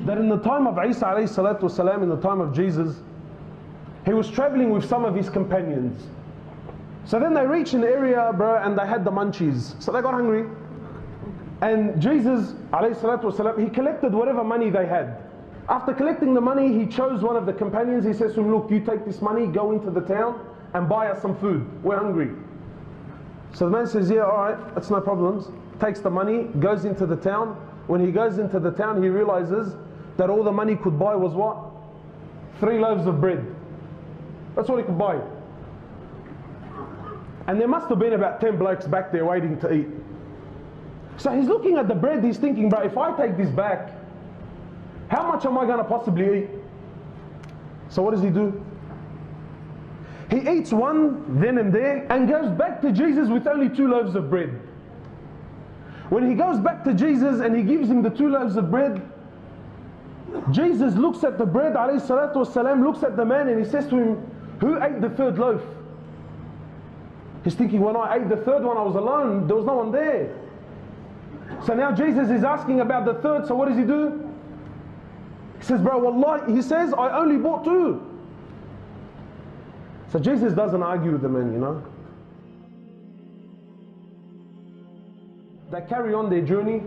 that in the time of Isa alayhi salatu wasalam, in the time of Jesus, he was traveling with some of his companions. So then they reached an area, bro, and they had the munchies. So they got hungry. And Jesus alayhi salatu wasalam, he collected whatever money they had. After collecting the money, he chose one of the companions. He says to him, look, you take this money, go into the town and buy us some food. We're hungry. So the man says, yeah, all right, that's no problems. Takes the money, goes into the town. When he goes into the town, he realizes that all the money could buy was what? 3 loaves of bread. That's all he could buy. And there must have been about 10 blokes back there waiting to eat. So he's looking at the bread, he's thinking, bro, if I take this back, how much am I going to possibly eat? So what does he do? He eats one then and there and goes back to Jesus with only 2 loaves of bread. When he goes back to Jesus and he gives him the 2 loaves of bread, Jesus looks at the bread, alayhi salatu wasalam, looks at the man and he says to him, who ate the 3rd loaf? He's thinking, when I ate the 3rd one, I was alone, there was no one there. So now Jesus is asking about the 3rd, so what does he do? He says, bro, wallahi, he says, I only bought 2. So Jesus doesn't argue with the man, you know. They carry on their journey.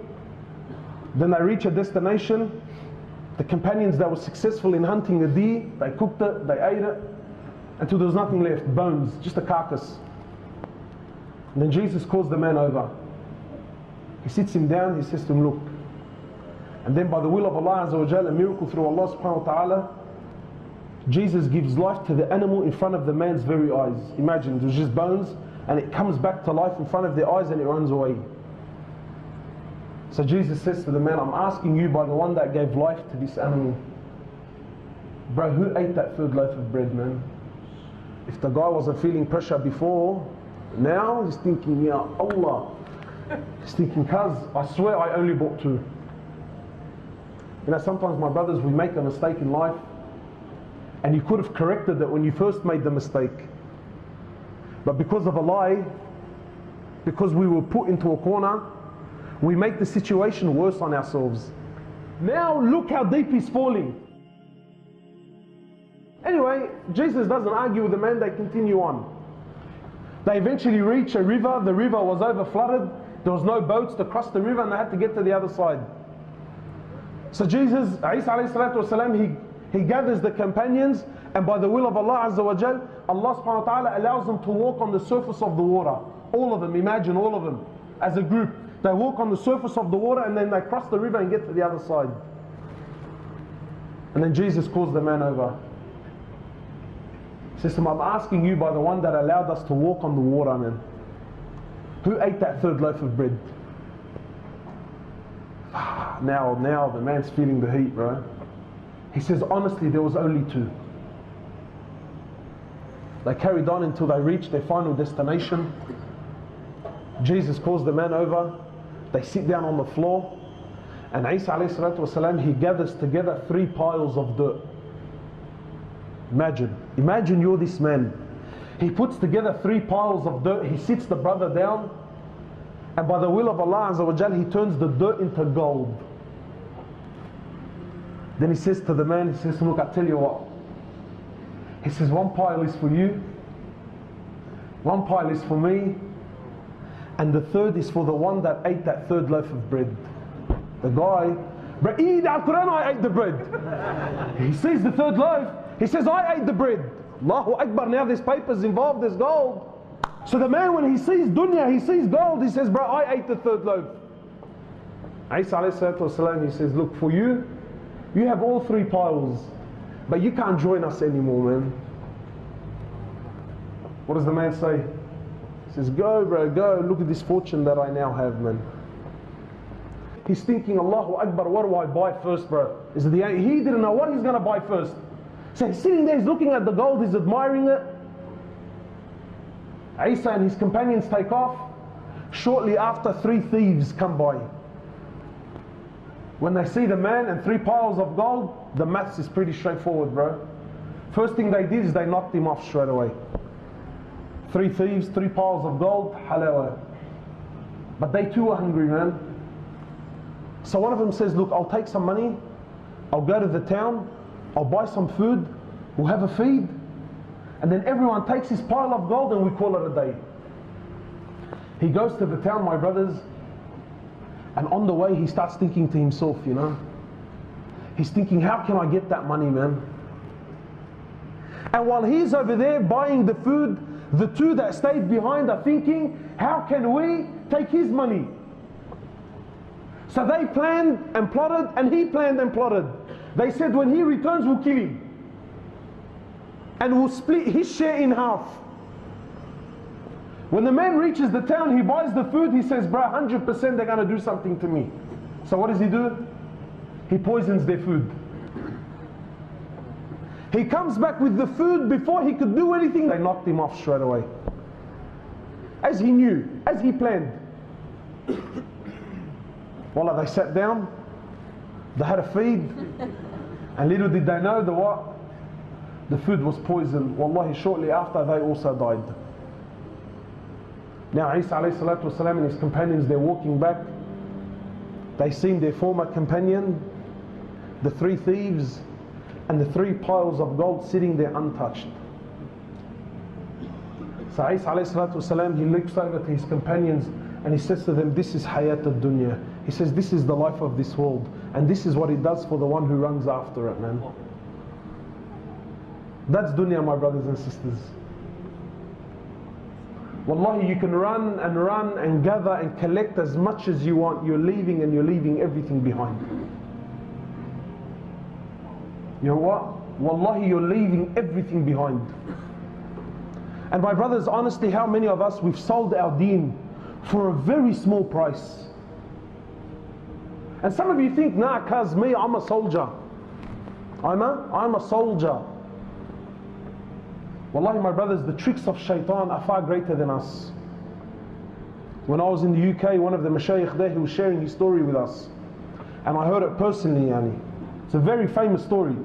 Then they reach a destination. The companions that were successful in hunting a deer, they cooked it, they ate it, until there was nothing left, bones, just a carcass. And then Jesus calls the man over. He sits him down, he says to him, look. And then by the will of Allah Azza wa Jalla, a miracle through Allah subhanahu wa ta'ala, Jesus gives life to the animal in front of the man's very eyes. Imagine, it was just bones, and it comes back to life in front of their eyes and it runs away. So Jesus says to the man, I'm asking you by the one that gave life to this animal. Bro, who ate that 3rd loaf of bread, man? If the guy wasn't feeling pressure before, now he's thinking, yeah, Allah. He's thinking, cuz, I swear I only bought 2. You know, sometimes my brothers, we make a mistake in life, and you could have corrected it when you first made the mistake. But because of a lie, because we were put into a corner, we make the situation worse on ourselves. Now look how deep he's falling. Anyway, Jesus doesn't argue with the man, they continue on. They eventually reach a river, the river was over flooded, there was no boats to cross the river and they had to get to the other side. So Jesus, Isa alayhi salatu wasalam, he gathers the companions, and by the will of Allah Azza wa Jal, Allah subhanahu wa ta'ala allows them to walk on the surface of the water. All of them, imagine all of them, as a group. They walk on the surface of the water and then they cross the river and get to the other side. And then Jesus calls the man over. He says to him, I'm asking you by the one that allowed us to walk on the water, man. Who ate that 3rd loaf of bread? Now the man's feeling the heat, bro. He says, honestly, there was only 2. They carried on until they reached their final destination. Jesus calls the man over. They sit down on the floor. And Isa alayhi salatu wasalam, he gathers together 3 piles of dirt. Imagine you're this man. He puts together 3 piles of dirt. He sits the brother down. And by the will of Allah Azza wa Jal, he turns the dirt into gold. Then he says to the man, he says, look, I tell you what. He says, 1 pile is for you. 1 pile is for me. And the 3rd is for the one that ate that 3rd loaf of bread. The guy, but eat Al-Quran, I ate the bread. He sees the 3rd loaf. He says, I ate the bread. Allahu Akbar, now there's papers involved, there's gold. So the man, when he sees dunya, he sees gold, he says, bro, I ate the 3rd loaf. Isa alayhi salatu wasalam, he says, look, for you, you have all 3 piles, but you can't join us anymore, man. What does the man say? He says, go, bro, go, look at this fortune that I now have, man. He's thinking, Allahu Akbar, what do I buy first, bro? He didn't know what he's going to buy first. So he's sitting there, he's looking at the gold, he's admiring it. Isa and his companions take off. Shortly after, 3 thieves come by. When they see the man and 3 piles of gold, the maths is pretty straightforward, bro. First thing they did is they knocked him off straight away. 3 thieves, 3 piles of gold, halawa. But they too were hungry, man. So one of them says, look, I'll take some money I'll go to the town, I'll buy some food, we'll have a feed, and then everyone takes his pile of gold and we call it a day. He goes to the town, my brothers, and on the way he starts thinking to himself, you know, he's thinking, how can I get that money, man? And while he's over there buying the food, the two that stayed behind are thinking, how can we take his money? So they planned and plotted, and he planned and plotted. They said, when he returns, we'll kill him. And we'll split his share in half. When the man reaches the town, he buys the food, he says, bro, 100% they're going to do something to me. So what does he do? He poisons their food. He comes back with the food. Before he could do anything, they knocked him off straight away. As he knew, as he planned. Wallah, they sat down, they had a feed, and little did they know the what? The food was poisoned. Wallahi, shortly after they also died. Now Isa alayhi salatu wasalam and his companions, they're walking back. They seen their former companion, the three thieves, and the three piles of gold sitting there untouched. So Isa alayhi salatu wasalam, he looks over to his companions and he says to them, this is hayat al-dunya. He says, this is the life of this world, and this is what it does for the one who runs after it, man. That's dunya, my brothers and sisters. Wallahi, you can run and gather and collect as much as you want. You're leaving everything behind. You know what? Wallahi, you're leaving everything behind. And my brothers, honestly, how many of us, we've sold our deen for a very small price? And some of you think, nah, cuz me, I'm a soldier. I'm a soldier. Wallahi, my brothers, the tricks of shaitan are far greater than us. When I was in the UK, one of the Shaykh there, he was sharing his story with us. And I heard it personally, yani. It's a very famous story.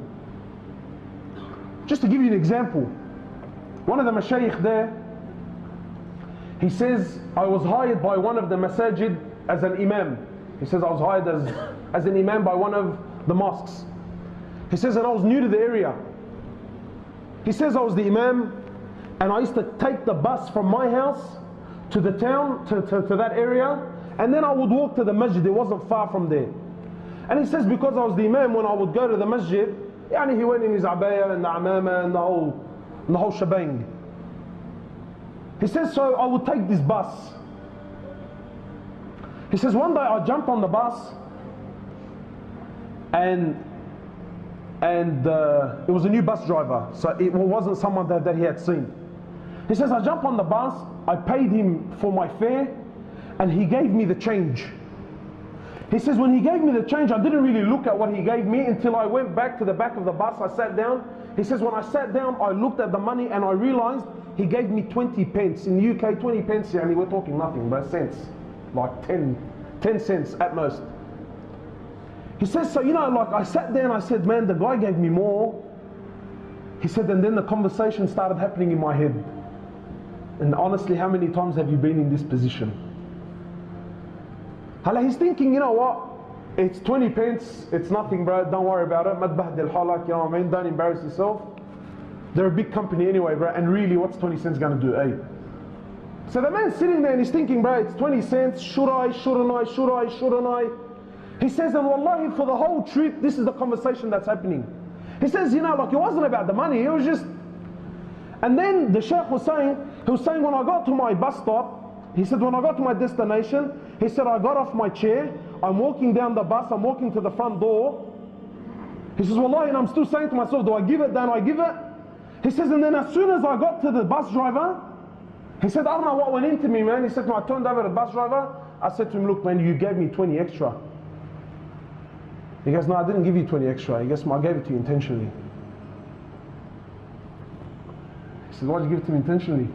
Just to give you an example, one of the Shaykh there, he says, I was hired by one of the masajid as an imam. He says, I was hired as an imam by one of the mosques. He says, and I was new to the area. He says, I was the imam, and I used to take the bus from my house to the town, to that area, and then I would walk to the masjid. It wasn't far from there. And he says, because I was the imam, when I would go to the masjid, yani he went in his abaya and the amama and the whole shebang. He says, so I would take this bus. He says, one day I jumped on the bus, and it was a new bus driver, so it wasn't someone that he had seen. He says, I jumped on the bus, I paid him for my fare, and he gave me the change. He says, when he gave me the change, I didn't really look at what he gave me until I went back to the back of the bus. I sat down. He says, when I sat down, I looked at the money and I realized he gave me 20 pence. In the UK, 20 pence here, and we're talking nothing but cents, like 10 cents at most. He says, so, you know, like I sat there and I said, man, the guy gave me more. He said, and then the conversation started happening in my head. And honestly, how many times have you been in this position? He's thinking, you know what? It's 20 pence, it's nothing, bro, don't worry about it. Madbahdil halak, you know what I mean? Don't embarrass yourself. They're a big company anyway, bro, and really, what's 20 cents gonna do, eh? So the man's sitting there and he's thinking, bro, it's 20 cents, should I, shouldn't I, should I, shouldn't I? He says, and wallahi, for the whole trip, this is the conversation that's happening. He says, you know, like it wasn't about the money, it was just... And then the Shaykh was saying, when I got to my bus stop, he said, when I got to my destination, he said, I got off my chair, I'm walking down the bus, I'm walking to the front door. He says, wallahi, and I'm still saying to myself, do I give it, don't I give it? He says, and then as soon as I got to the bus driver, he said, I don't know what went into me, man. He said, I turned over to the bus driver, I said to him, look, man, you gave me 20 extra. He goes, no, I didn't give you 20 extra. He goes, I gave it to you intentionally. He said, why did you give it to me intentionally?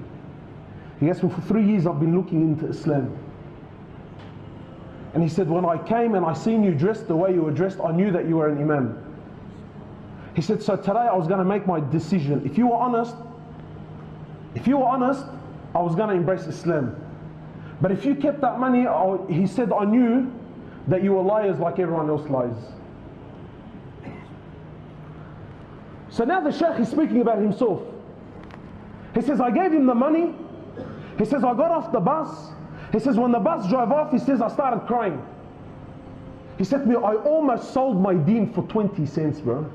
He goes, well, for 3 years I've been looking into Islam. And he said, when I came and I seen you dressed the way you were dressed, I knew that you were an imam. He said, so today I was going to make my decision. If you were honest, I was going to embrace Islam. But if you kept that money, he said, I knew that you were liars like everyone else lies. So now the Shaykh is speaking about himself. He says, I gave him the money. He says, I got off the bus. He says, when the bus drove off, he says, I started crying. He said to me, I almost sold my deen for 20 cents, bro.